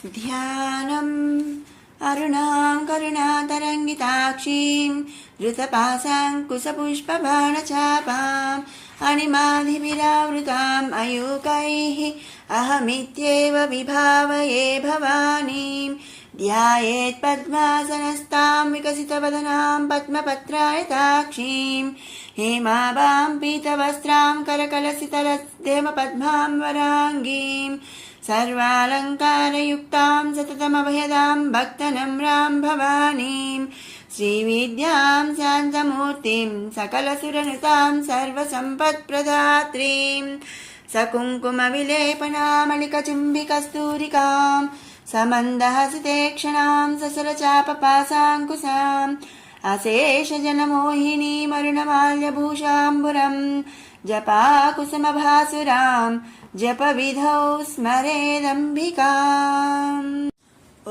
ध्यानम् अरुणां करुणातरङ्गिताक्षीं धृतपाशाङ्कुशपुष्पबाणचापाम् अणिमादिभिरावृताम् अयूकैः अहमित्येव विभावये भवानीं ध्यायेत् पद्मासनस्तां विकसितवदनां पद्मपत्रायताक्षीं हेमाभां पीतवस्त्रां करकलसितरस्देमपद्मां वराङ्गीं सर्वालङ्कारयुक्तां सततमभयदां भक्तनम्रां भवानीं श्रीविद्यां शान्तमूर्तिं सकलसुरनुतां सर्वसम्पत्प्रदात्रीं सकुङ्कुमविलेपनामलिकचुम्बिकस्तूरिकां समन्दहसितेक्षणां ससरचापपासाङ्कुशाम् अशेषजनमोहिनीमरुणमाल्यभूषाम्बुरं जपाकुसुमभासुरां जपविधौ स्मरेदम्बिकाम्। ॐ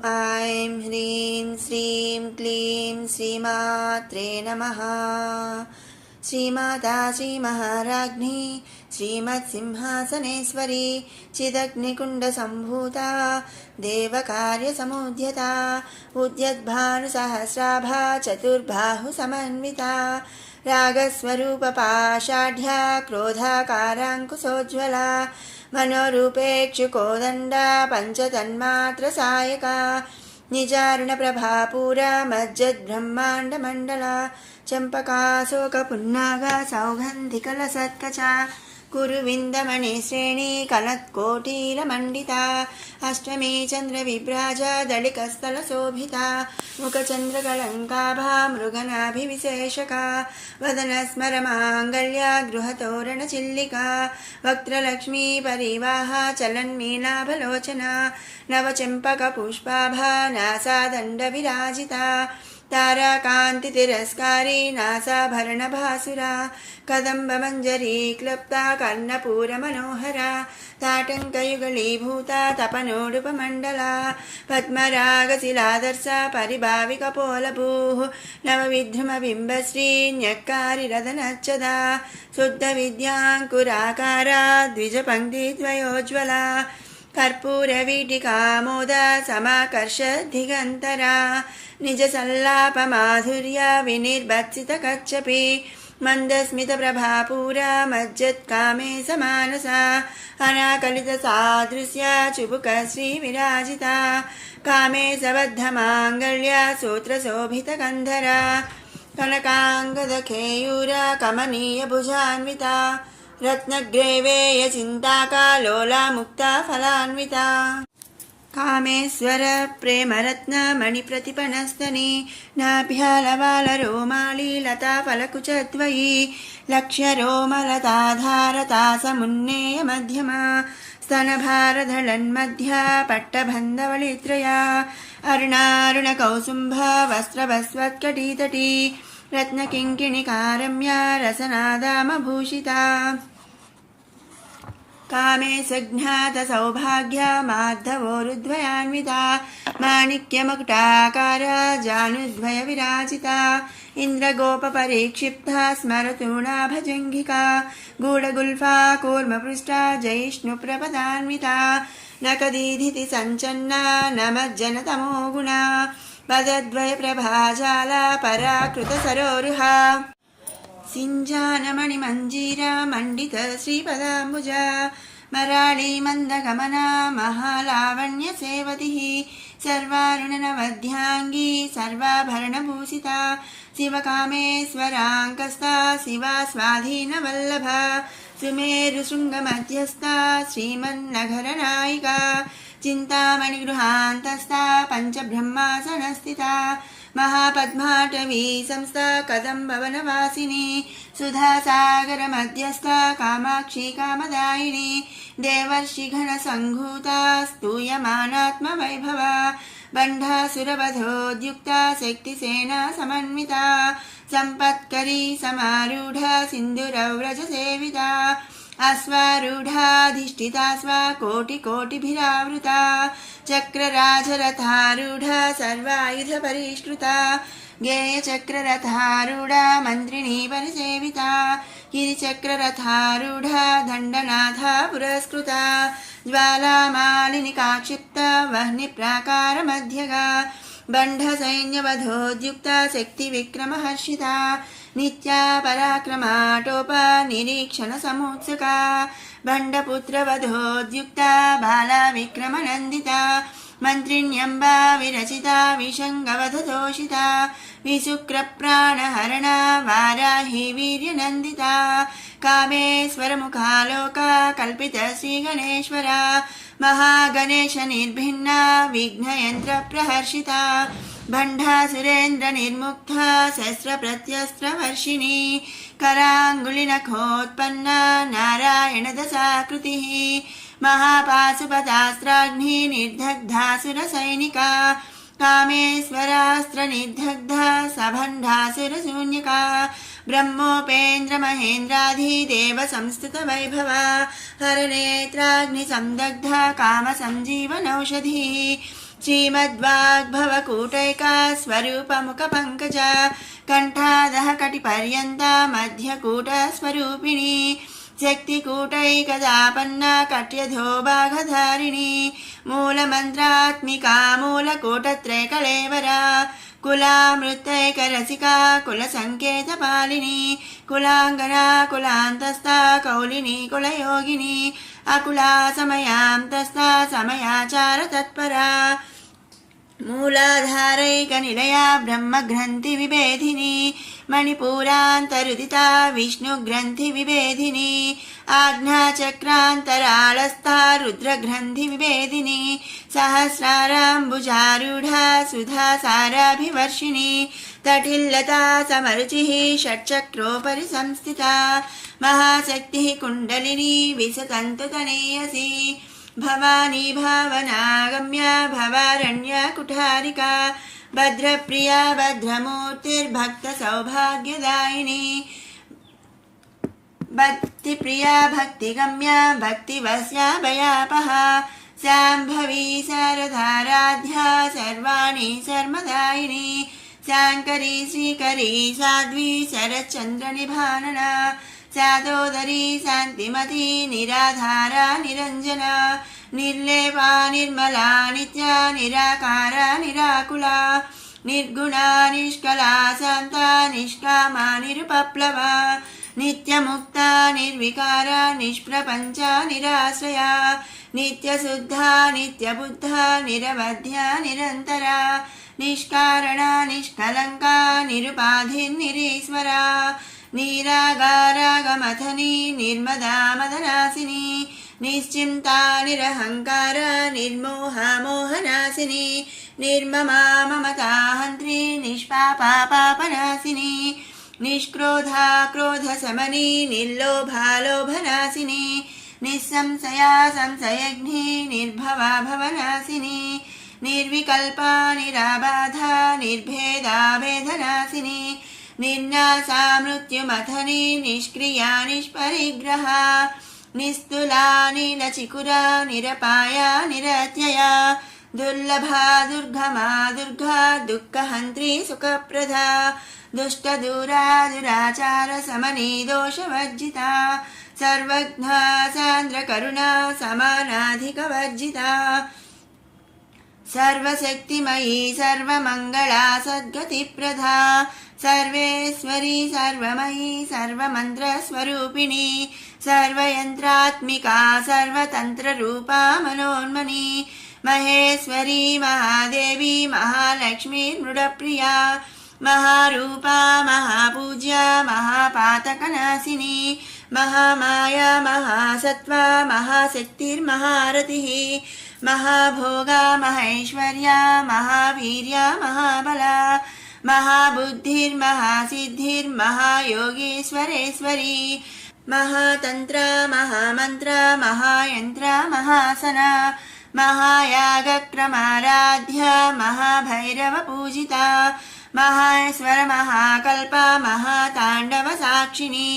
ऐं ह्रीं श्रीं क्लीं श्रीमात्रे नमः। श्रीमाता श्रीमहाराज्ञी श्रीमत्सिंहासनेश्वरी चिदग्निकुण्डसम्भूता देवकार्यसमुद्यता उद्यद्भानुसहस्राभा चतुर्बाहुसमन्विता रागस्वरूपपाषाढ्या क्रोधाकाराङ्कुशोज्ज्वला मनोरूपेक्षुकोदण्डा पञ्चतन्मात्रसायका निजारुणप्रभापूरा मज्जद्ब्रह्माण्डमण्डला चम्पकाशोकपुन्नागा सौगन्धिकलसत्कचा कुरुविन्दमणिश्रेणी कलत्कोटीरमण्डिता अष्टमी चन्द्रविभ्राजा दलिकस्थलशोभिता मुखचन्द्रकलङ्काभा मृगनाभिविशेषका वदनस्मरमाङ्गल्या गृहतोरणचिल्लिका वक्त्रलक्ष्मी परिवाहा चलन्मीनाभलोचना नवचम्पकपुष्पाभा नासादण्डविराजिता ताराकान्तितिरस्कारी नासाभरणभासुरा कदम्बमञ्जरी क्लुप्ता कर्णपूरमनोहरा ताटङ्कयुगलीभूता तपनोडुपमण्डला पद्मरागशिलादर्शा परिभाविकपोलभूः नवविद्रुमबिम्बश्री न्यक्कारिरदनच्छदा शुद्धविद्याङ्कुराकारा द्विजपङ्क्तिद्वयोज्ज्वला कर्पूरवीटिकामोदा समाकर्षद्दिगन्तरा निजसल्लापमाधुर्या विनिर्भत्सितकच्छपि मन्दस्मितप्रभापूरा मज्जत्कामे समानसा अनाकलितसादृश्या चुबुकश्रीविराजिता कामे सबद्धमाङ्गल्या सूत्रशोभितकन्धरा कनकाङ्गदखेयूरा कमनीयभुजान्विता रत्नग्रैवेयचिन्ताका लोला मुक्ता फलान्विता कामेश्वर प्रेमरत्न मणिप्रतिपणस्तनी नाभ्यालवालरोमाली लता फलकुचद्वयी लक्ष्यरोमलताधारता समुन्नेय मध्यमा स्तनभारधळन्मध्या पट्टबन्धवलित्रया अरुणारुणकौसुम्भ वस्त्रभस्वत्कटीतटी रत्नकिङ्किणिकारम्या रसनादामभूषिता कामे सज्ञातसौभाग्या माधवोरुद्वयान्विता माणिक्यमकुटाकारा जानुद्वयविराजिता इन्द्रगोपपरिक्षिप्ता स्मरतूणाभजङ्घिका गूढगुल्फा कूर्मपृष्ठा जयिष्णुप्रपदान्विता नकदीधिति सञ्चन्ना नमज्जनतमो गुणा पदद्वयप्रभाजाला पराकृतसरोरुहा सिञ्जानमणिमञ्जीरा मण्डित श्रीपदाम्बुजा मराळी मन्दगमना महालावण्यसेवतिः सर्वारुणनवध्याङ्गी सर्वाभरणभूषिता शिवकामेश्वराङ्कस्ता शिवा स्वाधीनवल्लभा सुमेरुशृङ्गमध्यस्था श्रीमन्नगरनायिका चिन्तामणिगृहान्तस्था पञ्चब्रह्मासनस्थिता महापद्माटवी संस्था कदम्बवनवासिनी सुधासागरमध्यस्था कामाक्षी कामदायिनी देवर्षिगणसङ्घूता स्तूयमानात्मवैभवा बण्ढासुरवधोद्युक्ता शक्तिसेना समन्विता सम्पत्करी समारूढा सिन्दूरव्रजसेविता अश्वारूढाधिष्ठिता स्वा कोटिकोटिभिरावृता चक्रराजरथारूढा सर्वायुधपरिष्कृता गेयचक्ररथारूढा मन्त्रिणी परिसेविता गिरिचक्ररथारूढा दण्डनाथा पुरस्कृता ज्वालामालिनिकाक्षिप्ता वह्निप्राकारमध्यगा बण्ढसैन्यवधोद्युक्ता शक्तिविक्रमहर्षिता नित्या पराक्रमाटोपा निरीक्षणसमुत्सुका बण्डपुत्रवधोद्युक्ता बाला विक्रमनन्दिता मन्त्रिण्यम्बा विरचिता विशङ्गवधतोषिता विशुक्रप्राणहरणा वाराही वीर्यनन्दिता कामेश्वरमुखालोका कल्पिता श्रीगणेश्वरा महागणेशनिर्भिन्ना विघ्नयन्त्रप्रहर्षिता भण्डासुरेन्द्रनिर्मुक्ता शस्त्रप्रत्यस्त्रवर्षिणी कराङ्गुलिनखोत्पन्ना नारायणदशाकृतिः महापाशुपतास्त्राग्नि निर्दग्धासुरसैनिका कामेश्वरास्त्रनिर्दग्धा सभण्डासुरशून्यका ब्रह्मोपेन्द्रमहेन्द्राधिदेव संस्तुतवैभवा हरनेत्राग्निसंदग्धा कामसञ्जीवनौषधिः श्रीमद्वाग्भवकूटैका स्वरूपमुखपङ्कजा कण्ठादः कटिपर्यन्ता मध्यकूटस्वरूपिणी शक्तिकूटैकदापन्ना कट्यधो बाघधारिणी मूलमन्त्रात्मिका मूलकूटत्रयकलेवरा कुलामृतैकरसिका कुलसङ्केतपालिनी कुलाङ्गना कुलान्तस्था कौलिनी कुलयोगिनी अकुला समयान्तस्था समयाचारतत्परा मूलाधारैकनिलया ब्रह्मग्रन्थिविभेदिनी मणिपूरान्तरुदिता विष्णुग्रन्थिविभेदिनी आज्ञाचक्रान्तराळस्था रुद्रग्रन्थिविभेदिनी सहस्राराम्बुजारूढा सुधासाराभिवर्षिणी तटिल्लता समरुचिः षट्चक्रोपरि संस्थिता महाशक्तिः कुण्डलिनी विसतन्तुतनेयसी भवानी भावनागम्या भवारण्या कुठारिका भद्रप्रिया भद्रमूर्तिर्भक्तसौभाग्यदायिनी भक्तिप्रिया भक्तिगम्या भक्तिवस्या भयापहा शाम्भवी शारदाराध्या सर्वाणि सर्वदायिनी शाङ्करी श्रीकरी साध्वी शरच्चन्द्रनिभानना सादोदरी शान्तिमती निराधारा निरञ्जना निर्लेपा निर्मला नित्या निराकारा निराकुला निर्गुणा निष्कला शान्ता निष्कामा निरुपप्लवा नित्यमुक्ता निर्विकारा निष्प्रपञ्चा निराश्रया नित्यशुद्धा नित्यबुद्धा निरवध्या निरन्तरा निष्कारणा निष्कलङ्का निरुपाधिर्निरीश्वरा निरागारागमथनी निर्मदा मदनासिनी निश्चिन्ता निरहङ्कार निर्मोहा मोहनासिनी निर्ममा ममताहन्त्री निष्पापा पापनासिनी निष्क्रोधा क्रोधशमनी निर्लोभा लोभनासिनी निःसंशया संशयघ्नी निर्भवा भवनासिनी निर्विकल्पा निराबाधा निर्भेदा भेदनासिनी निर्नासा मृत्युमथनी निष्क्रिया निष्परिग्रहा निस्तुला नीलचिकुरा निरपाया निरत्यया दुर्लभा दुर्गमा दुर्गा दुःखहन्त्री सुखप्रदा दुष्टदूरा दुराचार समनी दोषवर्जिता सर्वज्ञा सान्द्रकरुणा समानाधिकवर्जिता सर्वशक्तिमयी सर्वमङ्गला सद्गतिप्रदा सर्वेश्वरी सर्वमयी सर्वमन्त्रस्वरूपिणी सर्वयन्त्रात्मिका सर्वतन्त्ररूपा मनोन्मनी महेश्वरी महादेवी महालक्ष्मी मृडप्रिया महारूपा महापूज्या महापातकनाशिनी महामाया महासत्त्वा महाशक्तिर्महारतिः महाभोगा महेश्वर्या महावीर्या महाबला महाबुद्धिर्महासिद्धिर्महायोगीश्वरेश्वरी महातन्त्रा महामन्त्रा महायन्त्रा महासना महायागक्रमाराध्या महाभैरवपूजिता महाश्वर महाकल्पा महाताण्डवसाक्षिणी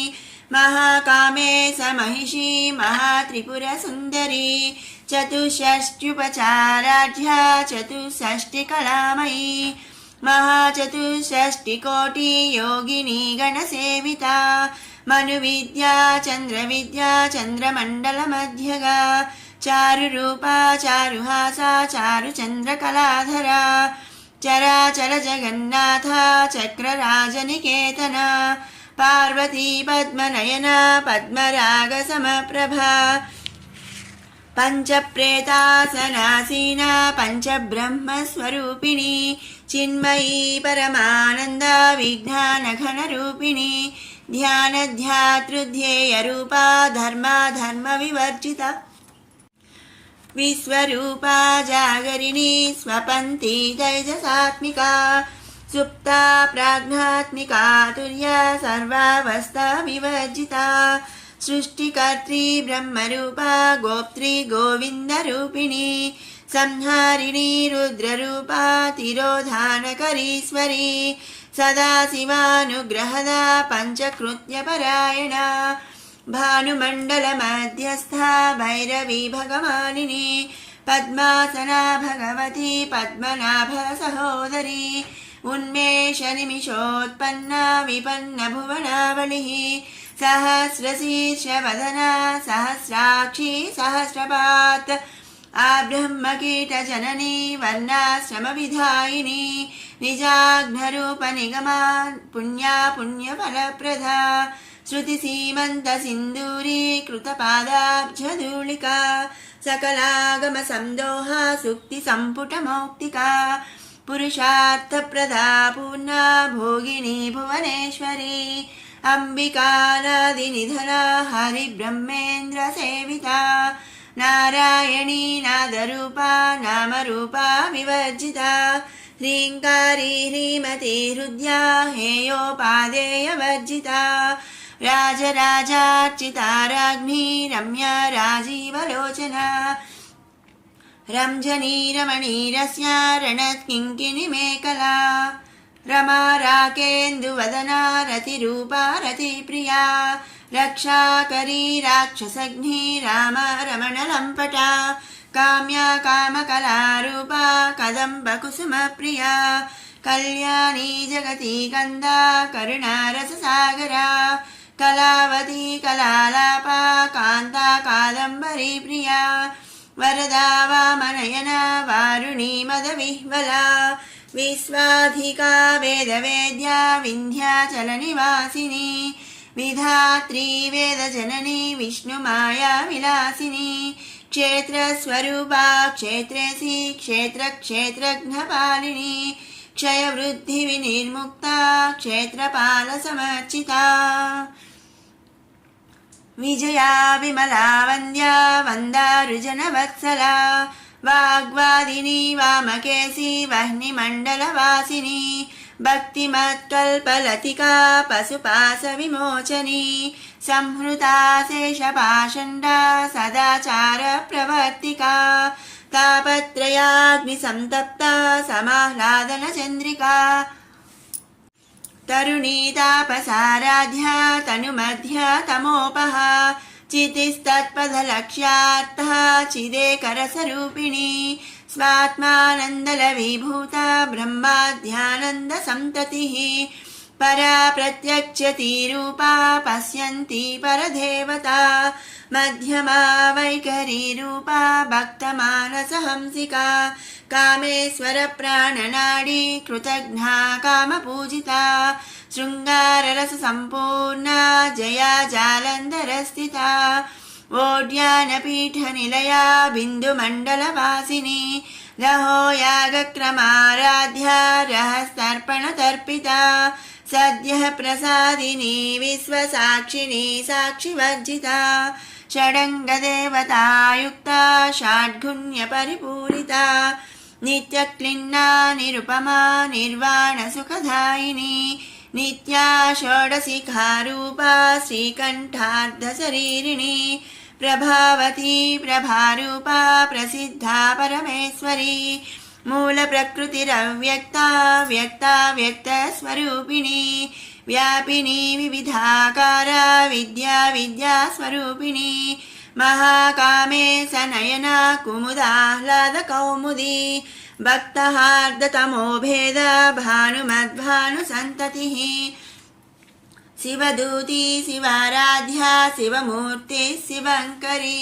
महाकामेश महिषी महात्रिपुरसुन्दरी चतुष्षष्ट्युपचाराढ्या चतुष्षष्टिकलामयी महाचतुष्षष्टिकोटि योगिनी गणसेविता मनुविद्या चन्द्रविद्या चन्द्रमण्डलमध्यगा चारुरूपा चारुहासा चारुचन्द्रकलाधरा चराचर जगन्नाथा चक्रराजनिकेतना पार्वती पद्मनयना पद्मरागसमप्रभा पञ्चप्रेतासनासीना पञ्चब्रह्मस्वरूपिणी चिन्मयी परमानन्दा विज्ञानघनरूपिणी ध्यानध्यातृध्येयरूपा धर्माधर्मविवर्जिता विश्वरूपा जागरिणी स्वपन्ती तैजसात्मिका सुप्ता प्राज्ञात्मिका तुर्या सर्वावस्था विवर्जिता सृष्टिकर्त्री ब्रह्मरूपा गोप्त्री गोविन्दरूपिणी संहारिणी रुद्ररूपा तिरोधानकरीश्वरी सदाशिवानुग्रहदा पञ्चकृत्यपरायणा भानुमण्डलमध्यस्था भैरवी भगवानिनी पद्मासना भगवती पद्मनाभसहोदरी उन्मेषनिमिषोत्पन्ना विपन्नभुवनावलिः सहस्रशीर्षवदना सहस्राक्षी सहस्रपात् आब्रह्मकीटजननी वर्णाश्रमविधायिनी निजाघ्नरूपनिगमा पुण्या पुण्यफलप्रदा श्रुतिसीमन्तसिन्दूरीकृतपादाब्जधूलिका सकलागमसन्दोहा सुक्तिसम्पुटमौक्तिका पुरुषार्थप्रदा पूर्णा भोगिनी भुवनेश्वरी अम्बिकानादिनिधना हरिब्रह्मेन्द्रसेविता नारायणी नादरूपा नामरूपा विवर्जिता ह्रीङ्कारी ह्रीमती हृद्या हेयोपादेयवर्जिता राजराजार्चिता राज्ञी रम्या राजीवलोचना रंजनी रमणीरस्या रणत्किङ्किणीमेखला रमा राकेन्दुवदना रतिरूपा रतिप्रिया रक्षाकरी राक्षसघ्नी रामा रमणलम्पटा काम्या कामकलारूपा कदम्बकुसुमप्रिया कल्याणी जगती कन्दा करुणारससागरा कलावती कलालापा कान्ता कादम्बरी प्रिया वरदा वामनयना वारुणी मदविह्वला विश्वाधिका वेदवेद्या विन्ध्याचलनिवासिनी विधात्री वेदजननी विष्णुमाया विलासिनी क्षेत्रस्वरूपा क्षेत्रेसी क्षेत्रक्षेत्रज्ञपालिनी क्षयवृद्धिविनिर्मुक्ता क्षेत्रपालसमर्चिता विजया विमला वन्द्या वन्दारुजनवत्सला वाग्वादिनी वामकेशी वह्निमण्डलवासिनी भक्तिमत्कल्पलतिका पशुपाशविमोचनी संहृता शेषपाषण्डा सदाचारप्रवर्तिका तापत्रयाग्निसन्तप्ता समाह्लादनचन्द्रिका तरुणी तापसाराध्या तनुमध्या तमोपहा चितिस्तत्पथलक्ष्यार्थः चिदेकरसरूपिणी स्वात्मानन्दलविभूता ब्रह्माध्यानन्दसन्ततिः परा प्रत्यक्षतीरूपा पश्यन्ती परदेवता मध्यमा वैखरीरूपा भक्तमानसहंसिका कामेश्वरप्राणनाडी कृतघ्ना कामपूजिता शृङ्गाररससम्पूर्णा जया जालन्धरस्थिता ओड्यानपीठनिलया बिन्दुमण्डलवासिनी रहो यागक्रमाराध्या रहस्तर्पणतर्पिता सद्यः प्रसादिनी विश्वसाक्षिणी साक्षिवर्जिता षडङ्गदेवतायुक्ता षड्गुण्यपरिपूरिता नित्यक्लिन्ना निरुपमा निर्वाणसुखदायिनी नित्या षोडशिखारूपा श्रीकण्ठार्धशरीरिणी प्रभावती प्रभारूपा प्रसिद्धा परमेश्वरी मूलप्रकृतिरव्यक्ता व्यक्ता व्यक्तस्वरूपिणी व्यापिनी विविधाकारा विद्या विद्यास्वरूपिणी महाकामेशनयना कुमुदाह्लादकौमुदी भक्तहार्दतमो भेद भानुमद्भानुसन्ततिः शिवदूती शिवाराध्या शिवमूर्ति शिवङ्करी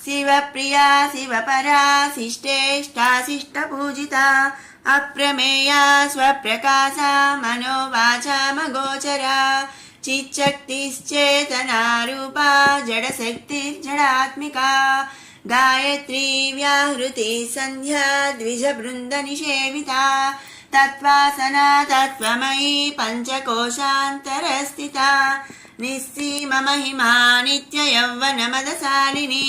शिवप्रिया शिवपरा शिष्टेष्टा शिष्टपूजिता अप्रमेया स्वप्रकाशा मनोवाचामगोचरा चिच्शक्तिश्चेतनारूपा जडशक्तिर्जडात्मिका गायत्री व्याहृति सन्ध्या द्विजबृन्दनिषेविता तत्त्वासना तत्त्वमयी पञ्चकोशान्तरस्थिता निस्सीममहिमा नित्ययौवनमदशालिनी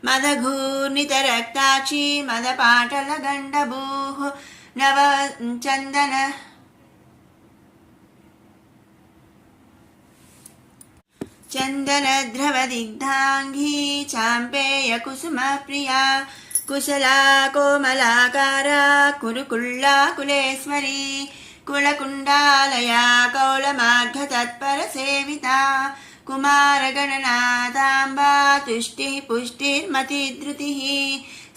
मदघूर्णितरक्ताक्षी मदपाटलगण्डभूः चन्दनद्रवदिग्धाङ्गी चाम्पेयकुसुमप्रिया कुशला कोमलाकारा कुरुकुल्लाकुलेश्वरी कुलकुण्डालया कौलमार्घतत्परसेविता कुमारगणनाथाम्बा तुष्टिः पुष्टिर्मतिधृतिः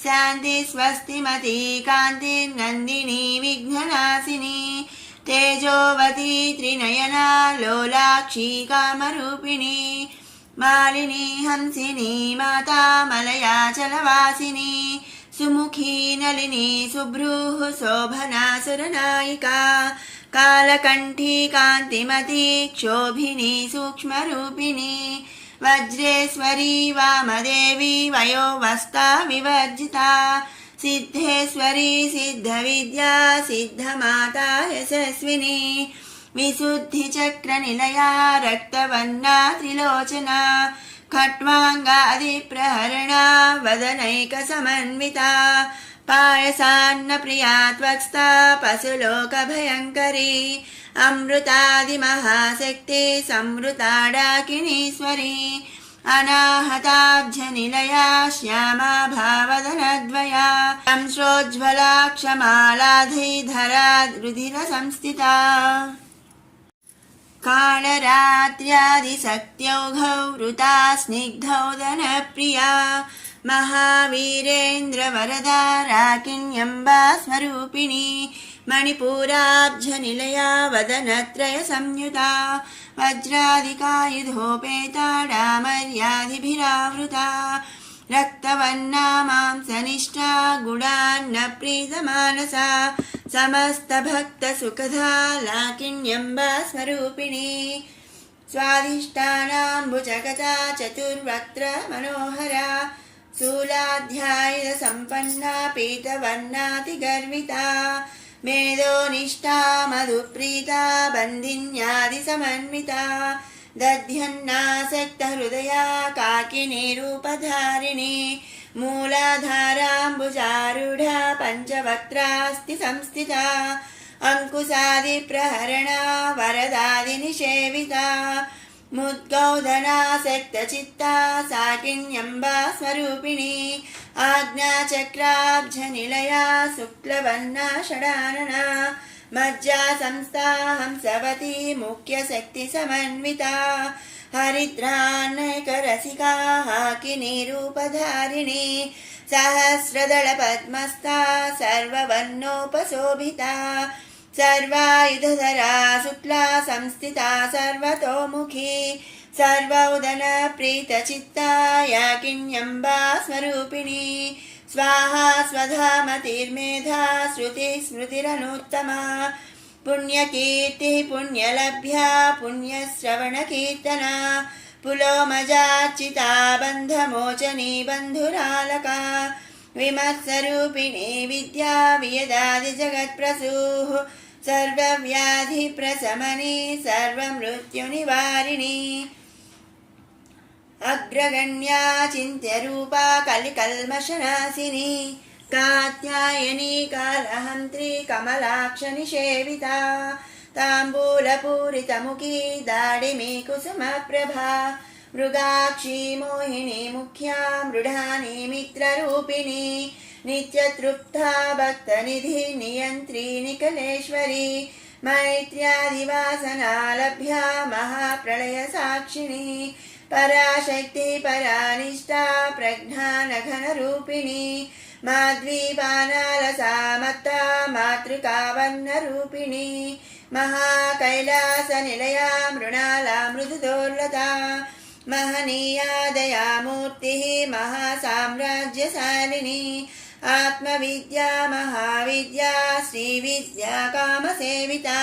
शान्ति स्वस्तिमती कान्तिर्नन्दिनी विघ्ननाशिनी तेजोवती त्रिनयना लोलाक्षी कामरूपिणी मालिनी हंसिनी माता मलयाचलवासिनी सुमुखी नलिनी सुभ्रूः शोभना सुरनायिका कालकण्ठी कान्तिमती क्षोभिनी सूक्ष्मरूपिणी वज्रेश्वरी वामदेवी वयोवस्था विवर्जिता सिद्धेश्वरी सिद्धविद्या सिद्धमाता यशस्विनी विशुद्धिचक्रनिलया रक्तवर्णा त्रिलोचना खट्वाङ्गादिप्रहरणा वदनैकसमन्विता पायसान्नप्रिया त्वक्स्था पशुलोकभयङ्करी अमृतादिमहाशक्ति संवृता डाकिनीश्वरी अनाहताब्जनिलया श्यामा भावदनद्वया संश्रोज्ज्वला क्षमालाधिधरा रुधिरसंस्थिता कालरात्र्यादिशक्त्यौघौ वृता स्निग्धौदनप्रिया महावीरेन्द्रवरदा राकिण्यम्बा स्वरूपिणी मणिपूराब्जनिलया वदनत्रयसंयुता वज्रादिकायुधोपेता डामर्यादिभिरावृता रक्तवर्णा मांसनिष्ठा गुडान्नप्रीतमानसा समस्तभक्तसुखदा लाकिन्यम्बा स्वरूपिणी स्वाधिष्ठानाम्बुजगता चतुर्वक्त्र मनोहरा शूलाध्यायुधसम्पन्ना पीतवर्णातिगर्विता मेधोनिष्ठा मधुप्रीता बन्धिन्यादिसमन्विता दध्यन्नासक्तहृदया काकिनी रूपधारिणी मूलाधाराम्बुजारूढा पञ्चवक्त्रास्ति संस्थिता अंकुशादिप्रहरणा वरदादिनिषेविता मुद्गौधनासक्तचित्ता साकिन्यम्बा स्वरूपिणी आज्ञाचक्राब्जनिलया शुक्लवर्णा षडानना मज्जा संस्था हंसवती मुख्यशक्तिसमन्विता हरिद्रान्नैकरसिका हाकिनी रूपधारिणी सहस्रदलपद्मस्था सर्ववर्णोपशोभिता सर्वायुधधरा शुक्ला संस्थिता सर्वतोमुखी सर्वोदन प्रीतचित्ता याकिन्यम्बा स्वरूपिणी स्वाहा स्वधा मतिर्मेधा श्रुति स्मृतिरनुत्तमा पुण्यकीर्तिः पुण्यलभ्या पुण्यश्रवणकीर्तना पुलोमजार्चिता बन्धमोचनी बन्धुरालका विमत्सरूपिणी विद्या वियदादिजगत्प्रसूः सर्वव्याधिप्रशमनी सर्वमृत्युनिवारिणी अग्रगण्या चिन्त्यरूपा कलिकल्मषनाशिनी कात्यायनी कालहन्त्री कमलाक्षनिषेविता ताम्बूलपूरितमुखी दाडिमी कुसुमप्रभा मृगाक्षी मोहिनी मुख्या मृढानी मित्ररूपिणी नित्यतृप्ता भक्तनिधि नियन्त्री निकलेश्वरी मैत्र्यादिवासनालभ्या महाप्रलयसाक्षिणी पराशक्ति परानिष्ठा प्रज्ञानघनरूपिणी माध्वीपानालसामत्ता मातृकावर्णरूपिणी महाकैलासनिलया मृणाला मृदुदोर्लता महनीया दयामूर्तिः महासाम्राज्यशालिनी आत्मविद्या महाविद्या श्रीविद्या कामसेविता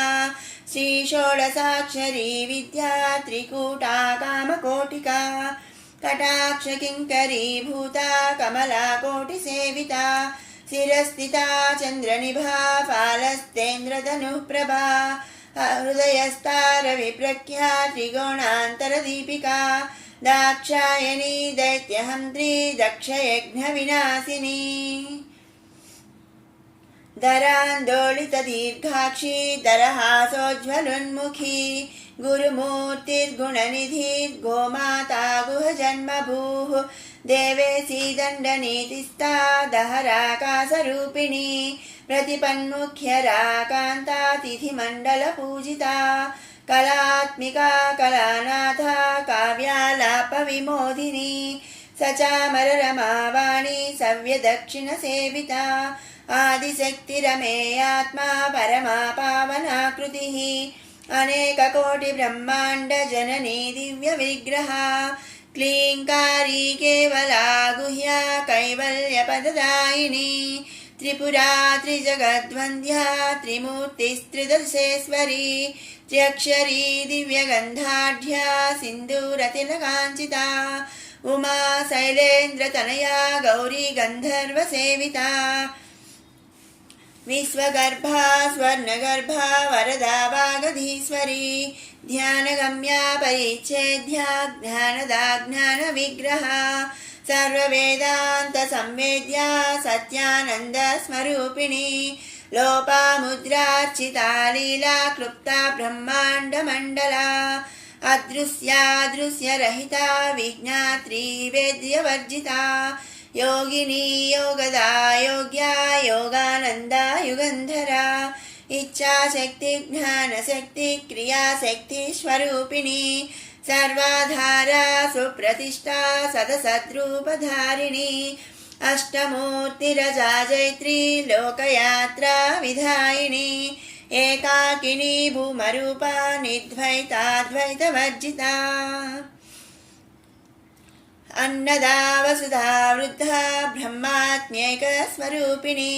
श्रीषोडशाक्षरी विद्या त्रिकूटा कामकोटिका कटाक्ष किङ्करीभूता कमला कोटिसेविता शिरस्थिता चन्द्रनिभा फालस्तेन्द्रधनुप्रभा हृदयस्तारविप्रख्या त्रिगुणान्तरदीपिका दाक्षायणी दैत्यहन्त्री दक्षयज्ञविनाशिनी दरान्दोलितदीर्घाक्षी दरहासोज्ज्वलोन्मुखी गुरुमूर्तिर्गुणनिधिर्गोमाता गुहजन्मभूः देवेशी दण्डनीतिस्था दहराकाशरूपिणी प्रतिपन्मुख्यराकान्ता तिथिमण्डलपूजिता कलात्मिका कलानाथा काव्यालापविमोदिनी सचामररमावाणी सव्यदक्षिणसेविता आदिशक्तिरमेयात्मा परमा पावनाकृतिः अनेककोटिब्रह्माण्डजननी दिव्यविग्रहा क्लीङ्कारी केवला गुह्या कैवल्यपददायिनी त्रिपुरा त्रिजगद्वन्द्या त्रिमूर्तिस्त्रिदशेश्वरी त्र्यक्षरी दिव्यगन्धाढ्या सिन्दूरतिलकाञ्चिता उमा शैलेन्द्रतनया गौरी गन्धर्वसेविता विश्वगर्भा स्वर्णगर्भा वरदा वागधीश्वरी ध्यानगम्या परिच्छेद्या ज्ञानदा ज्ञानविग्रहा सर्ववेदान्तसंवेद्या सत्यानन्दस्वरूपिणी लोपामुद्रार्चिता लीला क्लुप्ता ब्रह्माण्डमण्डला अदृश्यादृश्यरहिता विज्ञात्री वेद्यवर्जिता योगिनी योगदा योग्या योगानन्दा युगन्धरा इच्छाशक्ति ज्ञानशक्ति क्रियाशक्ति स्वरूपिणी सर्वाधारा सुप्रतिष्ठा सदसद्रूपधारिणी अष्टमूर्तिरजा जैत्री लोकयात्रा विधायिनी एकाकिनी भूमरूपा निर्द्वैताद्वैतवर्जिता अन्नदा वसुधा वृद्धा ब्रह्मात्म्यैकस्वरूपिणी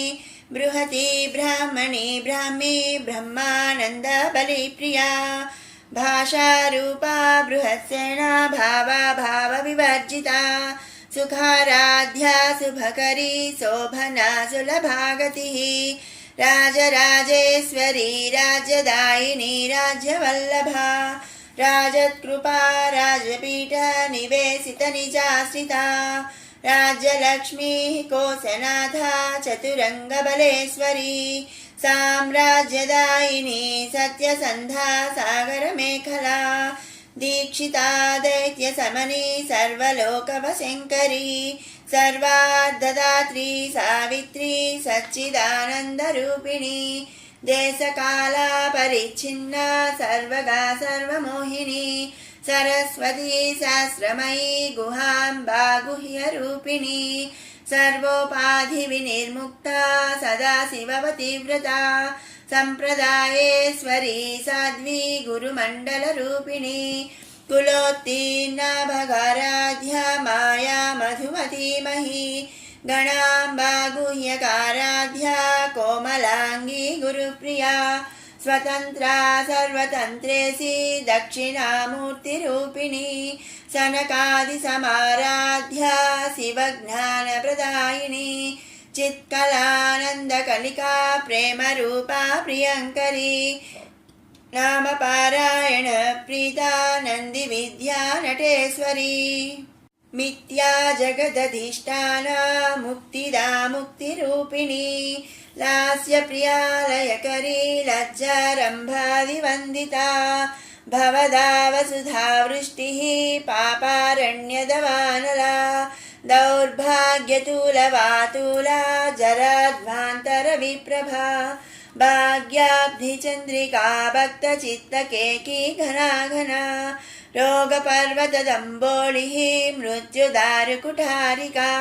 बृहती ब्राह्मणी ब्राह्मी ब्रह्मानन्द बलिप्रिया भाषारूपा बृहत्सेना भावा भावविवर्जिता सुखाराध्या शुभकरी शोभना सुलभागतिः राजराजेश्वरी राज्यदायिनी राज्यवल्लभा राजत्कृपा राजपीठ निवेशित निजाश्रिता राज्यलक्ष्मीः कोशनाथा चतुरङ्गबलेश्वरी साम्राज्यदायिनी सत्यसन्धा सागरमेखला दीक्षिता दैत्यशमनी सर्वलोकवशङ्करी सर्वार्धदात्री सावित्री सच्चिदानन्दरूपिणी देशकाला परिच्छिन्ना सर्वगा सर्वमोहिनी सरस्वती सहस्रमयी गुहाम्बा गुह्यरूपिणी सर्वोपाधिविनिर्मुक्ता सदाशिवपतिव्रता सम्प्रदायेश्वरी साध्वी गुरुमण्डलरूपिणी कुलोत्तीर्णा भगाराध्या माया मधुमतीमही गणाम्बा गुह्यकाराध्या कोमलाङ्गी गुरुप्रिया स्वतन्त्रा सर्वतन्त्रेशी दक्षिणामूर्तिरूपिणी सनकादिसमाराध्या शिवज्ञानप्रदायिनी चित्कलानन्दकलिका प्रेमरूपा प्रियङ्करी नामपारायण प्रीता नन्दिविद्या नटेश्वरी मिथ्या जगदधिष्ठाना मुक्तिदा मुक्तिरूपिणी लास्यप्रिया लयकरी लज्जारम्भादिवन्दिता भवदा वसुधा वृष्टिः पापारण्यदवानला दौर्भाग्यतूलवातूला जराध्वान्तरविप्रभा भाग्याब्धिचन्द्रिका भक्तचित्तकेकी घना घना रोगपर्वतदम्बोलिः मृत्युदारुकुठारिका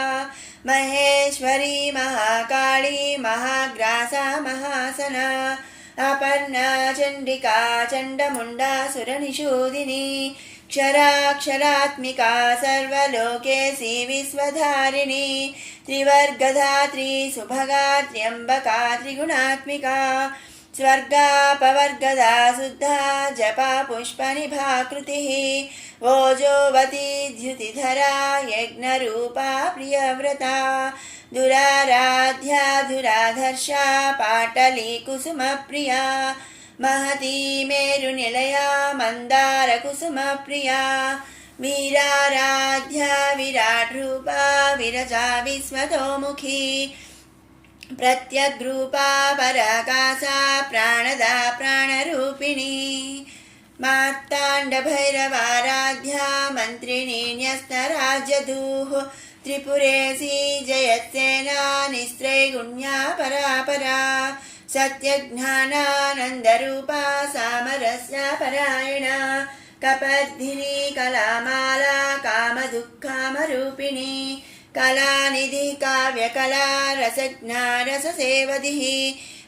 महेश्वरी महाकाली महाग्रासा महासना अपर्णा चण्डिका चण्डमुण्डासुरनिषूदिनी क्षराक्षरात्मिका सर्वलोकेशी विश्वधारिणी त्रिवर्गधात्री सुभगा त्र्यम्बका त्रिगुणात्मिका स्वर्गापवर्गदा शुद्धा जपा पुष्पनिभाकृतिः ओजोवती द्युतिधरा यज्ञरूपा प्रियव्रता दुराराध्या दुराधर्षा पाटली कुसुमप्रिया महती मेरुनिलया मन्दारकुसुमप्रिया वीराराध्या विराट्रूपा विरजा विश्वतोमुखी प्रत्यग्रूपा पराकाशा प्राणदा प्राणरूपिणी मार्ताण्डभैरवाराध्या मन्त्रिणी न्यस्तराज्यधूः त्रिपुरेशी जयत्सेना निस्त्रैगुण्या परापरा सत्यज्ञानानन्दरूपा सामरस्या परायणा कपर्धिनी कलामाला कामदुःखामरूपिणी कलानिधि काव्यकला रसज्ञा रससेवधिः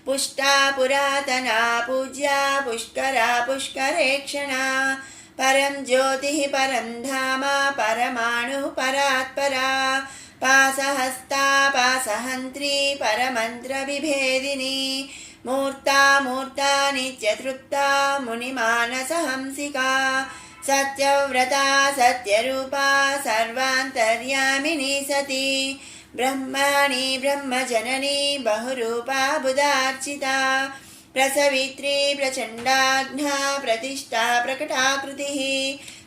पुष्टा पुरातना पूज्या पुष्करा पुष्करेक्षणा परं ज्योतिः परं धाम परमाणु परात्परा पासहस्ता पासहन्त्री परमन्त्रविभेदिनी मूर्ता मूर्ता नित्यतृप्ता मुनिमानसहंसिका सत्यव्रता सत्यरूपा सर्वान्तर्यामिनी सती ब्रह्माणि ब्रह्मजननी बहुरूपा बुधार्चिता प्रसवित्री प्रचण्डाज्ञा प्रतिष्ठा प्रकटाकृतिः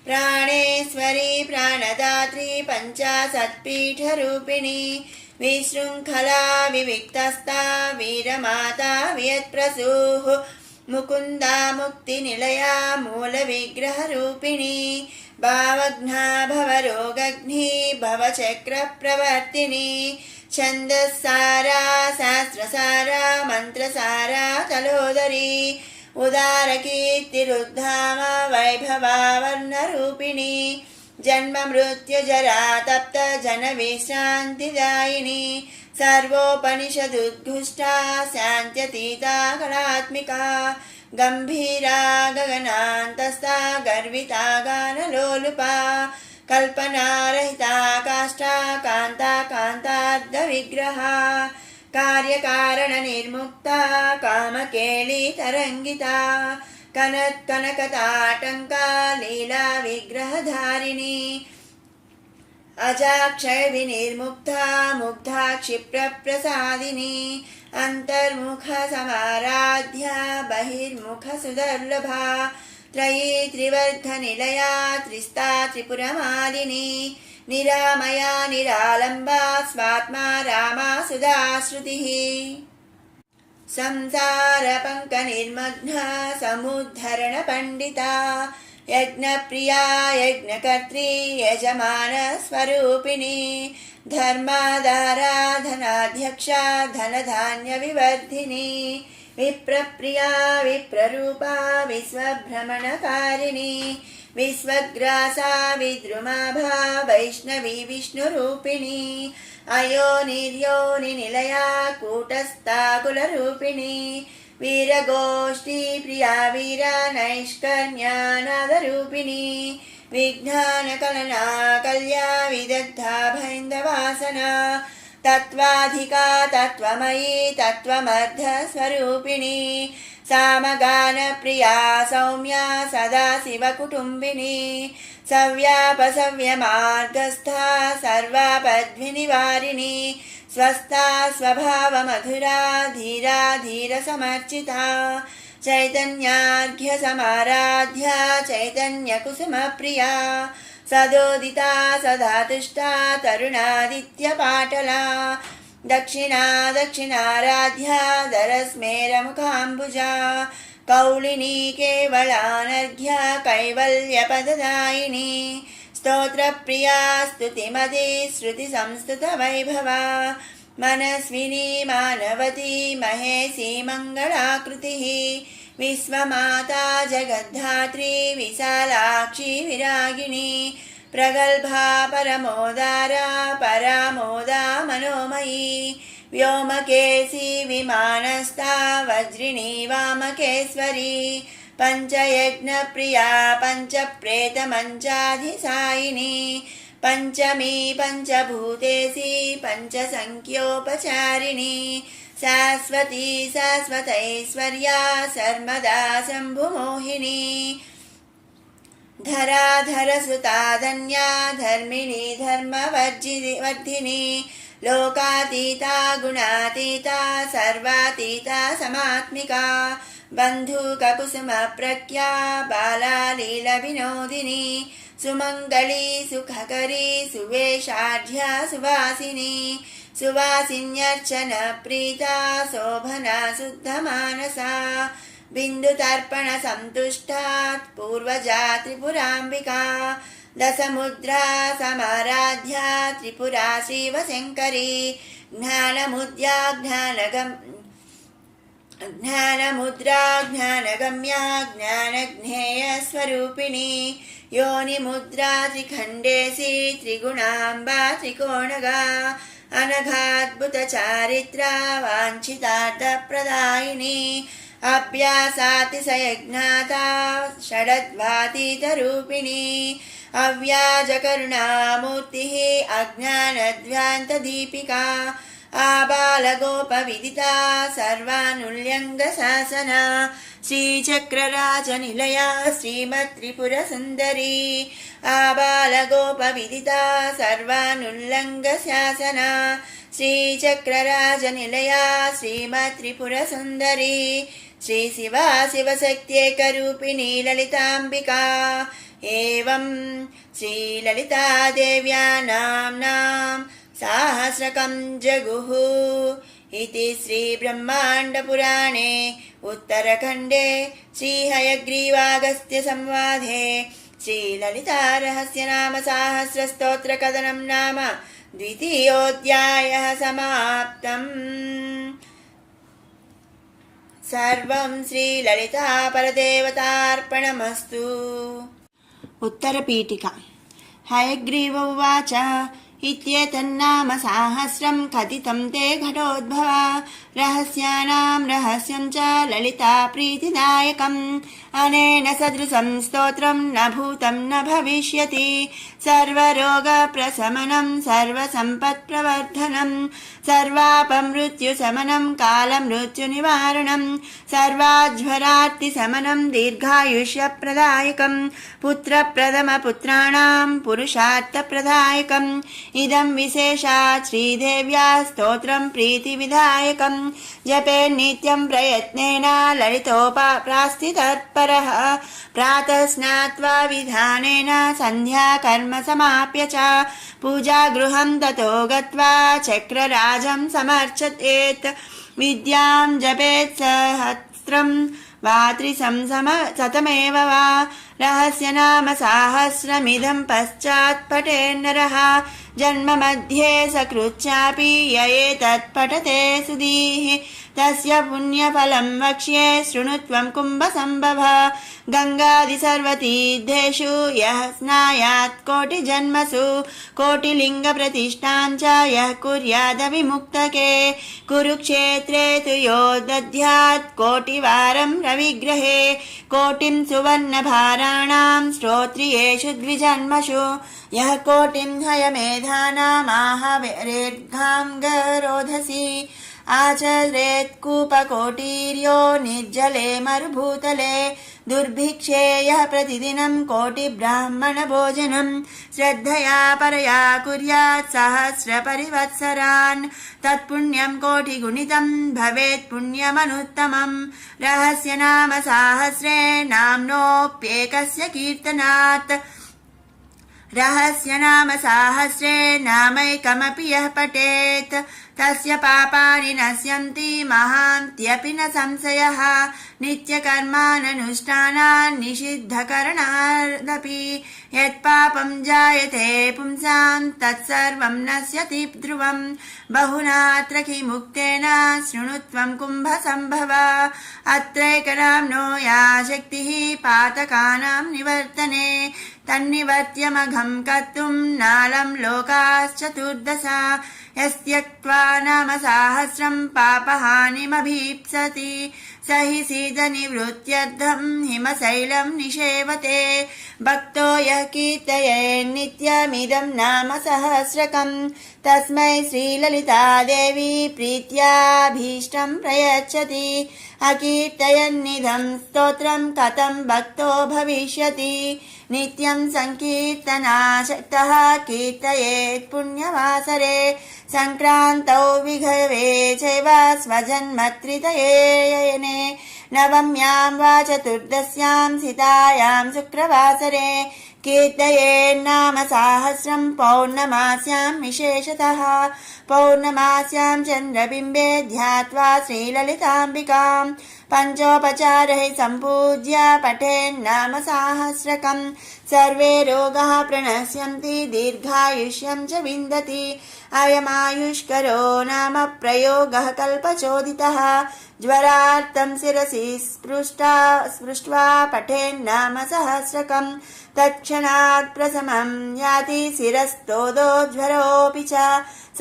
प्राणेश्वरी प्राणदात्री पञ्चाशत्पीठरूपिणी विशृङ्खला विविक्तस्था वीरमाता वियत्प्रसूः मुकुन्दा मुक्तिनिलया मूलविग्रहरूपिणी भावघ्ना भवरोगघ्नी भवचक्रप्रवर्तिनी छन्दस्सारा शास्त्रसारा मन्त्रसारा तलोदरी उदारकीर्तिरुद्धाम वैभवा वर्णरूपिणी जन्म मृत्युजरा तप्त जनविश्रान्तिदायिनी सर्वोपनिषदुद्घुष्टा शान्त्यतीता कलात्मिका गम्भीरा गगनान्तस्था गर्विता गानलोलुपा कल्पनारहिता काष्ठा कान्ता कान्तार्धविग्रहा कार्यकारणनिर्मुक्ता कामकेली तरङ्गिता कनत्कनकताटङ्का लीला विग्रहधारिणी अजाक्षयविनिर्मुक्ता मुग्धा क्षिप्रप्रसादिनी अन्तर्मुखसमाराध्या बहिर्मुखसुदुर्लभा त्रयी त्रिवर्गनिलया त्रिस्ता त्रिपुरमालिनी निरामया निरालम्बा स्वात्मा रामा सुधाश्रुतिः संसारपङ्कनिर्मग्ना समुद्धरणपण्डिता यज्ञप्रिया यज्ञकर्त्री यजमानस्वरूपिणी धर्माधाराधनाध्यक्षा धनधान्यविवर्धिनी विप्रप्रिया विप्ररूपा विश्वभ्रमणकारिणी विश्वग्रासा विद्रुमाभा वैष्णवी विष्णुरूपिणी अयोनिर्योनिनिलया कूटस्था कुलरूपिणी वीरगोष्ठी प्रिया वीरा नैष्कर्म्यानादरूपिणी विज्ञानकलना कल्या विदग्धा भैन्दवासना तत्त्वाधिका तत्त्वमयी तत्त्वमर्धस्वरूपिणी सामगानप्रिया सौम्या सदाशिवकुटुम्बिनी सव्यापसव्यमार्गस्था सर्वापद्विनिवारिणी स्वस्था स्वभावमधुरा धीरा धीरसमर्चिता चैतन्यार्घ्यसमाराध्या चैतन्यकुसुमप्रिया सदोदिता सदा तुष्टा तरुणादित्यपाटला दक्षिणा दक्षिणाराध्या दरस्मेरमुखाम्बुजा कौलिनी केवलानर्घ्या कैवल्यपददायिनी स्तोत्रप्रिया स्तुतिमती श्रुतिसंस्तुतवैभवा मनस्विनी मानवती महेशी मङ्गलाकृतिः विश्वमाता जगद्धात्री विशालाक्षी विरागिणी प्रगल्भा परमोदारा परामोदा मनोमयी व्योमकेशी विमानस्था वज्रिणी वामकेश्वरी पञ्चयज्ञप्रिया पञ्चप्रेतमञ्चाधिसायिनी पञ्चमी पञ्चभूतेशी पञ्चसङ्ख्योपचारिणी शाश्वती शाश्वतैश्वर्या सर्वदा शम्भुमोहिनी धराधरसुता धन्या धर्मिणी धर्मवर्धिनी लोकातीता गुणातीता सर्वातीता समात्मिका बन्धुककुसुमप्रज्ञा बाला लीलविनोदिनी सुमङ्गली सुखकरी सुवेशाढ्या सुवासिनी सुवासिन्यर्चनप्रीता शोभना शुद्धमानसा बिन्दुतर्पणसन्तुष्टात् पूर्वजा त्रिपुराम्बिका दशमुद्रा समाराध्या त्रिपुरा श्रीवशङ्करी ज्ञानमुद्रा ज्ञानगम्या ज्ञानज्ञेयस्वरूपिणी योनिमुद्रा त्रिखण्डेशी त्रिगुणाम्बा त्रिकोणगा अनघाद्भुतचारित्रा वाञ्छितार्थप्रदायिनी अभ्यासातिशयज्ञाता षडद्वातीतरूपिणी अव्याजकरुणामूर्तिः अज्ञानध्वान्तदीपिका आबालगोपविदिता सर्वानुल्यङ्गशासना श्रीचक्रराजनिलया श्रीमत्त्रिपुरसुन्दरी आबालगोपविदिता सर्वानुल्लङ्गशासना श्रीचक्रराजनिलया श्रीमत्त्रिपुरसुन्दरी श्रीशिवा शिवशक्त्येकरूपिणी ललिताम्बिका एवं श्रीललितादेव्या नाम्नां सहस्रकं जगुः इति श्रीब्रह्माण्डपुराणे उत्तरखण्डे श्रीहयग्रीवागस्त्यसंवादे श्रीललितारहस्यनामसाहस्रस्तोत्रकथनं नाम द्वितीयोऽध्यायः समाप्तम्। सर्वं श्रीललितापरदेवतार्पणमस्तु। उत्तरपीठिका। हयग्रीव उवाच इत्येतन्नाम साहस्रं कथितं ते घटोद्भवा रहस्यानां रहस्यं च ललिता प्रीतिदायकम् अनेन सदृशं स्तोत्रं न भूतं न भविष्यति सर्वरोगप्रशमनं सर्वसम्पत्प्रवर्धनं सर्वापमृत्युशमनं कालमृत्युनिवारणं सर्वाज्वरार्तिशमनं दीर्घायुष्यप्रदायकं पुत्रप्रथमपुत्राणां पुरुषार्थप्रदायकम् इदं विशेषात् श्रीदेव्या स्तोत्रं प्रीतिविधायकं जपे नित्यं प्रयत्नेन ललितोपाप्रास्थितत्परः प्रातः स्नात्वा विधानेन सन्ध्याकर्म समाप्य च पूजागृहं ततो गत्वा चक्रराजं समर्चयेत् विद्यां जपेत् सहस्रं वा त्रिशतमेव वा रहस्यनाम साहस्रमिदं पश्चात् पठेन्नरः जन्म मध्ये सकृच्चापि य एतत्पठते सुधीः तस्य पुण्यफलं वक्ष्ये शृणुत्वं कुम्भसम्भव गङ्गादिसर्वतीर्थेषु यः स्नायात् कोटिजन्मसु कोटिलिङ्गप्रतिष्ठां च यः कुर्यादविमुक्तके कुरुक्षेत्रे तु यो दद्यात् कोटिवारं रविग्रहे कोटिं सुवर्णभाराणां श्रोत्रियेषु द्विजन्मसु यः कोटिं हयमेधानामाहवेरेद्घां गरोधसि आचरेत् कूपकोटिर्यो निर्जले मरुभूतले दुर्भिक्षे यः प्रतिदिनं कोटिब्राह्मणभोजनं श्रद्धया परया कुर्यात् सहस्रपरिवत्सरान् तत्पुण्यं कोटिगुणितं भवेत् पुण्यमनुत्तमम् रहस्यनाम साहस्रे नाम्नोऽप्येकस्य कीर्तनात् रहस्यनाम साहस्रे नामैकमपि यः पठेत् तस्य पापानि नश्यन्ति महान्त्यपि न संशयः नित्यकर्माननुष्ठानान् निषिद्धकरणादपि यत्पापं जायते पुंसां तत्सर्वं नश्यति ध्रुवम् बहुनात्र किमुक्तेन शृणुत्वं कुम्भसम्भव अत्रैकनाम्नो या शक्तिः पातकानां निवर्तने तन्निवर्त्यमघं कर्तुं नालं लोकाश्चतुर्दश यस्त्यक्त्वा नाम सहस्रं पापहानिमभीप्सति स हि सीदनिवृत्त्यर्थं हिमशैलं निषेवते भक्तो यः कीर्तयेन्नित्यमिदं नाम सहस्रकं तस्मै श्रीललितादेवी प्रीत्याभीष्टं प्रयच्छति अकीर्तयन्निदं स्तोत्रं कथं भक्तो भविष्यति नित्यं संकीर्तनासक्तः कीर्तयेत् पुण्यवासरे संक्रान्तौ विघवे चैव स्वजन्मत्रितये नवम्यां वा चतुर्दश्यां सितायां शुक्रवासरे कीर्तयेन्नाम सहस्रं पौर्णमास्यां विशेषतः पौर्णमास्यां चन्द्रबिम्बे ध्यात्वा श्रीललिताम्बिकां पञ्चोपचारैः सम्पूज्य पठेन्नाम सहस्रकं सर्वे रोगाः प्रणश्यन्ति दीर्घायुष्यं च विन्दति अयमायुष्करो नाम प्रयोगः कल्पचोदितः ज्वरार्तं शिरसि स्पृष्ट्वा पठेन्नाम सहस्रकं तत्क्षणात् प्रशमं याति शिरस्तोदो ज्वरोऽपि च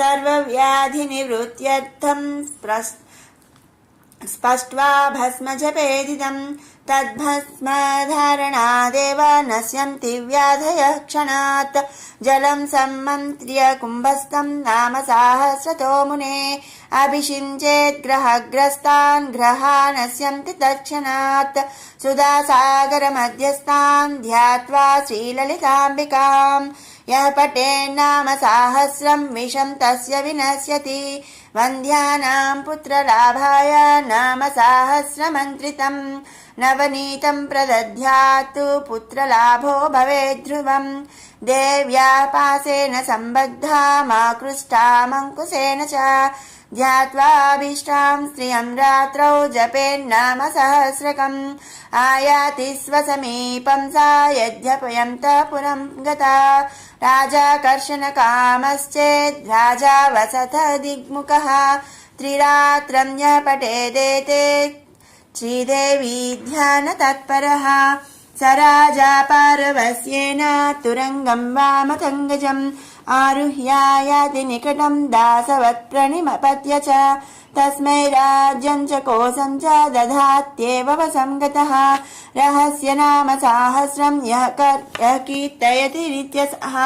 सर्वव्याधिनिवृत्त्यर्थं स्पष्ट्वा भस्म जपेदिदं तद्भस्मधारणादेव नश्यन्ति व्याधयः क्षणात् जलं सम्मन्त्र्य कुम्भस्थं नाम सहस्रतो मुने अभिषिञ्चेत् ग्रहग्रस्तान् ग्रहा नश्यन्ति तत्क्षणात् सुधासागरमध्यस्थान् ध्यात्वा श्रीललिताम्बिकाम् यः पठेन्नाम सहस्रं विषं तस्य विनश्यति वन्द्यानां पुत्रलाभाय नाम सहस्रमन्त्रितं नवनीतं प्रदध्यातु पुत्रलाभो भवेत् ध्रुवम् देव्या पासेन सम्बद्धा माकृष्टामङ्कुशेन च ध्यात्वाभीष्टां स्त्रियं रात्रौ जपेन्नाम सहस्रकम् आयाति स्वसमीपं सा यद्यपयन्तः पुरं गता राजाकर्षणकामश्चेद् राजा वसथ दिग्मुखः त्रिरात्रं यः पठेदेते श्रीदेवी ध्यानतत्परः स राजा पारवस्येन तुरङ्गं वामतङ्गजम् आरुह्यायाति निकटं दासवत् प्रणिपत्य च तस्मै राज्यं च कोशं च दधात्येव वसंगतः रहस्य नाम सहस्रं यः कीर्तयति नित्यसः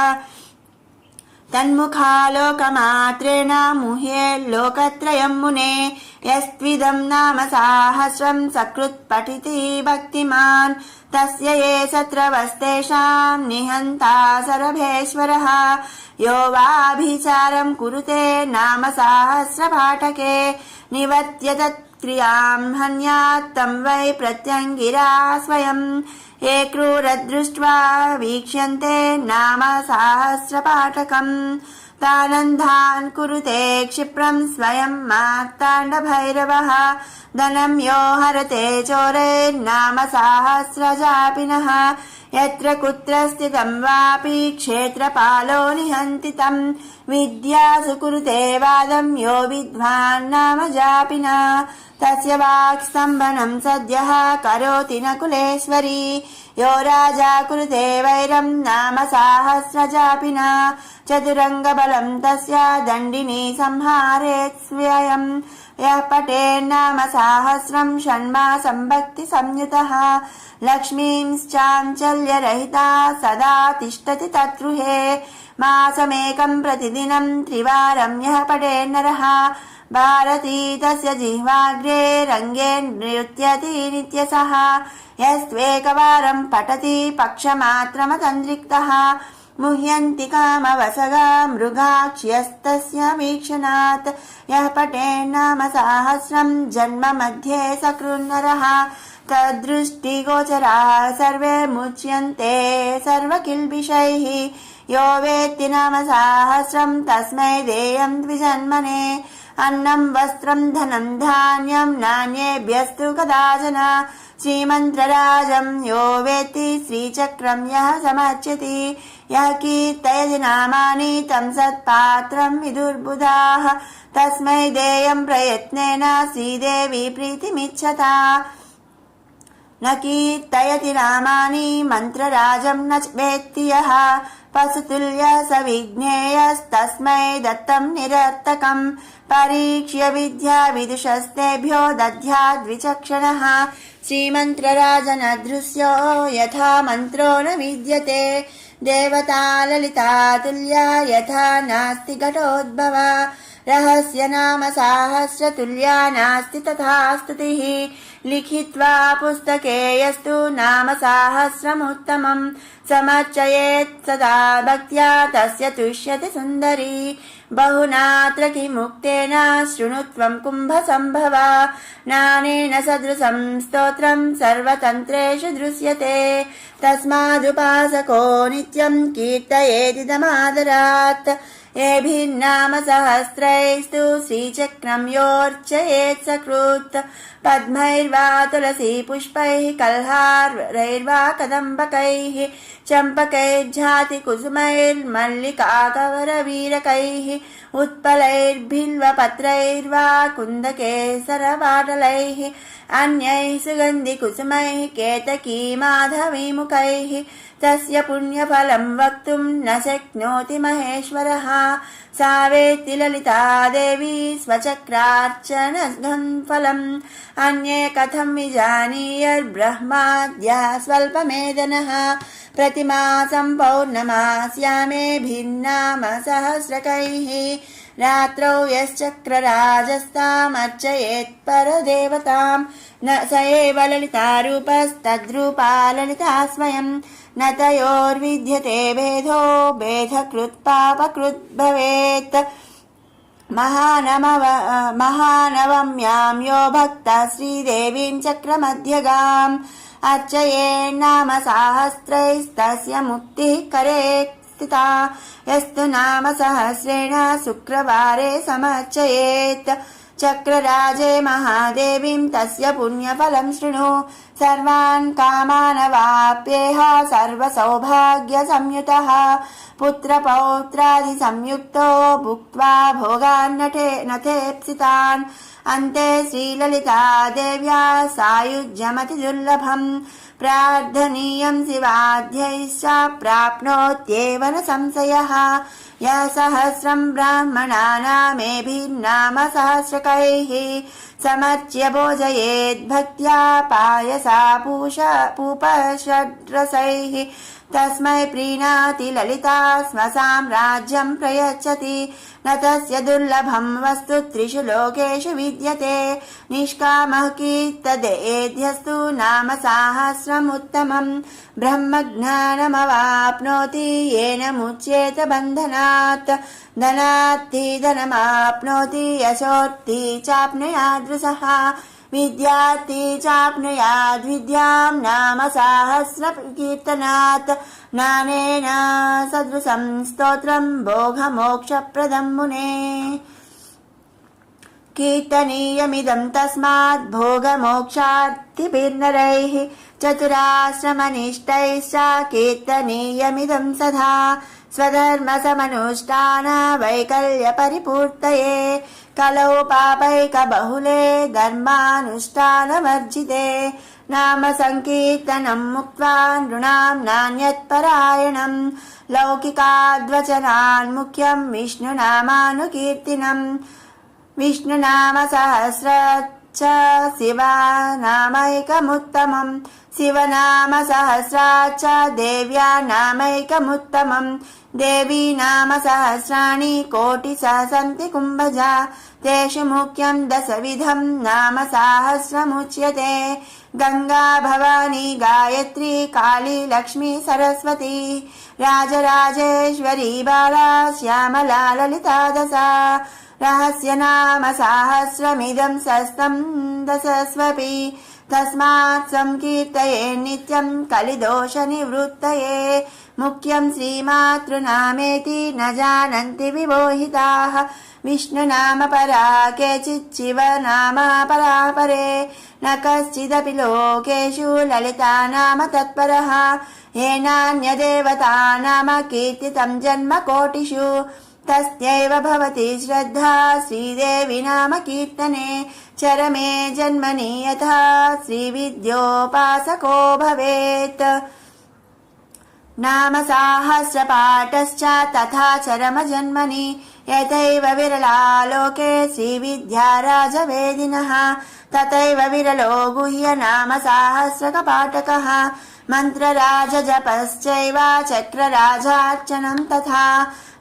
तन्मुखालोकमात्रेण मुह्ये लोकत्रयं मुने यस्त्विदं नाम सहस्रं सकृत् पठिति भक्तिमान् तस्य ये शत्रवस्तेषां निहन्ता सरभेश्वरः यो वाभिचारं कुरुते नाम सहस्रपाठके निवर्त्य तत्क्रियां हन्यात् तं वै प्रत्यङ्गिरा स्वयं ये क्रूरदृष्ट्वा वीक्ष्यन्ते नाम सहस्रपाठकम् तानन्धान् कुरुते क्षिप्रं स्वयं मार्ताण्डभैरवः धनं यो हरते चोरैर्नाम सहस्रजापिनः यत्र कुत्र स्थितं वापि क्षेत्रपालो निहन्ति तं विद्यासु कुरुते वादं यो विद्वान् नाम जापिनः तस्य वाक्स्तम्भनं सद्यः करोति न कुलेश्वरी यो राजा कुरुते वैरं नाम सहस्रजापिनः चतुरङ्गबलं तस्य दण्डिनी संहारेत् स्वयं यः पठेन्नाम सहस्रं षण्मासं भक्तिसंयुतः लक्ष्मींश्चाञ्चल्यरहिता सदा तिष्ठति तत्गृहे मासमेकं प्रतिदिनं त्रिवारं यः पठेन्नरः भारती तस्य जिह्वाग्रे रङ्गे नृत्यति नित्यसः यस्त्वेकवारं पठति पक्षमात्रमतन्द्रिक्तः मुह्यन्ति कामवसगा मृगाक्ष्यस्तस्य वीक्षणात् यः पठेन्नाम सहस्रं जन्म मध्ये सकृन्नरः तद्दृष्टिगोचराः सर्वे मुच्यन्ते सर्वकिल्बिषैः यो वेत्ति नाम सहस्रम् तस्मै देयम् द्विजन्मने अन्नं वस्त्रम् धनं धान्यम् नान्येभ्यस्तु कदाचन श्रीमन्त्रराजम् यो वेत्ति श्रीचक्रम् यः समर्च्यति यः कीर्तयति नामानि तं सत्पात्रम् विदुर्बुधाः तस्मै देयम् प्रयत्नेन श्रीदेवी प्रीतिमिच्छता न कीर्तयति नामानि मन्त्रराजम् न वेत्ति यः पशुतुल्यः स विज्ञेयस्तस्मै दत्तम् निरर्थकम् परीक्ष्य विद्या विदुषस्तेभ्यो दद्याद्विचक्षणः श्रीमन्त्रराजनदृश्यो यथा मन्त्रो न विद्यते देवता ललिता तुल्या यथा नास्ति घटोद्भवा रहस्य नाम सहस्रतुल्या नास्ति तथा स्तुतिः लिखित्वा पुस्तके यस्तु नाम सहस्रमुत्तमम् समर्चयेत् सदा भक्त्या तस्य तुष्यति सुन्दरी बहुनात्र किमुक्तेन शृणुत्वम् कुम्भसम्भवा नानेन सदृशम् स्तोत्रम् सर्वतन्त्रेषु दृश्यते तस्मादुपासको नित्यम् कीर्तयेदिदमादरात् एभिर्नाम सहस्रैस्तु श्रीचक्रम् योऽर्चयेत् सकृत् पद्मैर्वा तुलसी पुष्पैः कल्हारैर्वा कदम्बकैः चम्पकैर्झाति कुसुमैर्मल्लिकाकवरवीरकैः उत्पलैर्बिल्वपत्रैर्वा कुन्दकेसरपाटलैः अन्यैः सुगन्धिकुसुमैः केतकी माधवीमुखैः तस्य पुण्यफलम् वक्तुम् न शक्नोति महेश्वरः सा वेत्ति ललिता देवी स्वचक्रार्चनघम् फलम् अन्ये कथम् विजानीयर्ब्रह्माद्यः स्वल्पमेधनः प्रतिमासम् पौर्णमास्यामेभिर्नाम सहस्रकैः रात्रौ यश्चक्रराजस्तामर्चयेत् परदेवताम् न स एव ललितारूपस्तद्रूपा ललिता स्वयम् न तयोर्विद्यते भेदो भेदकृत् पापकृत् भवेत् महानवम्यां यो भक्तः श्रीदेवीं चक्रमध्यगाम् अर्चयेन्नाम सहस्रैस्तस्य मुक्तिः करे स्थिता यस्तु नाम सहस्रेण शुक्रवारे समर्चयेत् चक्रराजे महादेवीं तस्य पुण्यफलं शृणु सर्वान् कामानवाप्येह सर्वसौभाग्यसंयुतः पुत्रपौत्रादिसंयुक्तो भुक्त्वा भोगान् नथेप्सितान् अन्ते श्रीललिता देव्या सायुज्यमतिदुर्लभम् प्रार्थनीयम् शिवाध्यैश्च प्राप्नोत्येव न संशयः यः सहस्रम् ब्राह्मणानामेभिर्नाम सहस्रकैः समर्च्य भोजयेद्भक्त्या पायसा पूपषड्रसैः तस्मै प्रीणाति ललिता स्वसाम्राज्यम् प्रयच्छति न तस्य दुर्लभम् वस्तु त्रिषु लोकेषु विद्यते निष्कामः कीर्तयेद्यस्तु नाम सहस्रमुत्तमम् ब्रह्मज्ञानमवाप्नोति येन मुच्येत बन्धनात् धनार्थी धनमाप्नोति यशोर्थी चाप्नुयादृशः विद्यार्थी चाप्नुयाद्विद्याम् नाम सहस्रकीर्तनात् नानेन सदृशम् स्तोत्रम् भोगमोक्षप्रदम् मुने कीर्तनीयमिदम् तस्मात् भोगमोक्षार्थिभिर्नरैः चतुराश्रमनिष्ठैश्च कीर्तनीयमिदम् सदा स्वधर्मसमनुष्ठान वैकल्यपरिपूर्तये कलौ पापैकबहुले धर्मानुष्ठानवर्जिते नाम सङ्कीर्तनम् मुक्त्वा नृणाम् नान्यत्परायणम् लौकिकाद्वचनान् मुख्यम् विष्णुनामानुकीर्तनम् विष्णुनाम सहस्रच्च शिवनामैकमुत्तमम् शिवनाम सहस्राच्च देव्या नामैकमुत्तमम् देवी नाम सहस्राणि कोटिशः सन्ति कुम्भजा तेषु मुख्यम् दशविधम् नाम सहस्रमुच्यते गंगा भवानी गायत्री काली लक्ष्मी सरस्वती राजराजेश्वरी बाला श्यामला ललिता दशा रहस्य नाम सहस्रमिदम् शस्तम् दशस्वपि तस्मात् संकीर्तये नित्यम् कलिदोषनिवृत्तये मुख्यं श्रीमातृनामेति न जानन्ति विमोहिताः विष्णुनाम परा केचित् शिवनाम परा परे न कश्चिदपि लोकेषु ललिता नाम तत्परः येनान्यदेवता नाम कीर्तितं जन्म कोटिषु तस्यैव भवति श्रद्धा श्रीदेवी नाम कीर्तने चरमे जन्मनि यथा श्रीविद्योपासको भवेत् नाम साहस्रपाठश्च तथा चरम जन्मनि यथैव विरला लोके श्रीविद्या राजवेदिनः तथैव विरलो गुह्य नाम साहस्रकपाटकः मन्त्रराजजपश्चैव चक्रराजार्चनं तथा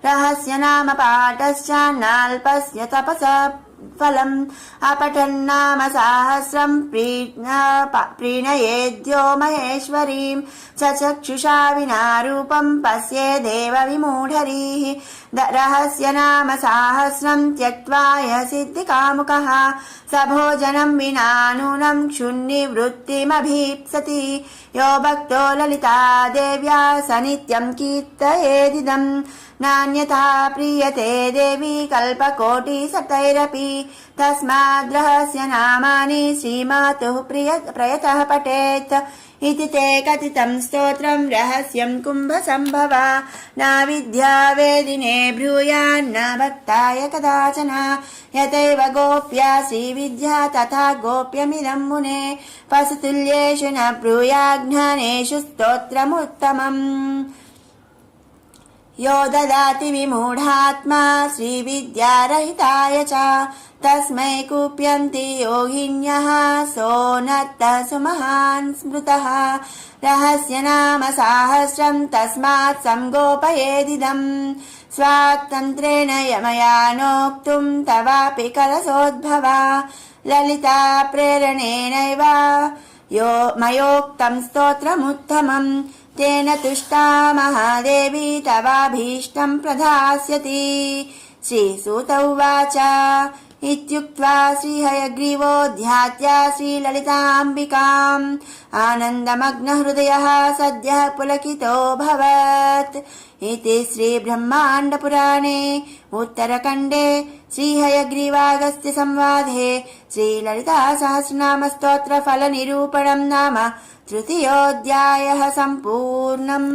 रहस्य नाम पाठश्च नाल्पस्य तपस फलम् अपठन्नाम सहस्रं प्रीणयेद्यो महेश्वरीं चक्षुषा विना रूपं पश्येदेव विमूढरीः रहस्य नाम सहस्रं त्यक्त्वा यः सिद्धिकामुकः स भोजनं विना नूनं क्षुन्निवृत्तिमभीप्सति यो भक्तो ललिता देव्या स नित्यं कीर्तयेदिदम् नान्यथा प्रीयते देवी कल्पकोटिशतैरपि तस्माद्रहस्य नामानि श्रीमातुः प्रयतः पठेत् इति ते कथितं स्तोत्रं रहस्यं कुम्भसम्भवा न विद्या वेदिने ब्रूयान्न भक्ताय कदाचन यथैव गोप्या श्रीविद्या तथा गोप्यमिदं मुने पशुतुल्येषु न ब्रूयाज्ञानेषु स्तोत्रमुत्तमम् यो ददाति विमूढात्मा श्रीविद्यारहिताय च तस्मै कुप्यन्ति योगिन्यः सोऽनत्तः सुमहान् स्मृतः रहस्य नाम सहस्रं तस्मात् संगोपयेदिदम् स्वातन्त्रेण यमया नोक्तुं तवापि कलशोद्भवा ललिता प्रेरणेनैव यो मयोक्तं स्तोत्रमुत्तमम् तेन तुष्टा महादेवी तवाभीष्टं प्रदास्यति श्रीसूत उवाच इत्युक्त्वा श्रीहयग्रीवोऽध्यात्य श्रीललिताम्बिकाम् आनन्दमग्नहृदयः सद्यः पुलकितोऽभवत् इति श्रीब्रह्माण्डपुराणे उत्तरखण्डे श्रीहयग्रीवागस्त्यसंवादे श्रीललितासहस्रनामस्तोत्रफलनिरूपणं नाम तृतीयोऽध्यायः सम्पूर्णम्।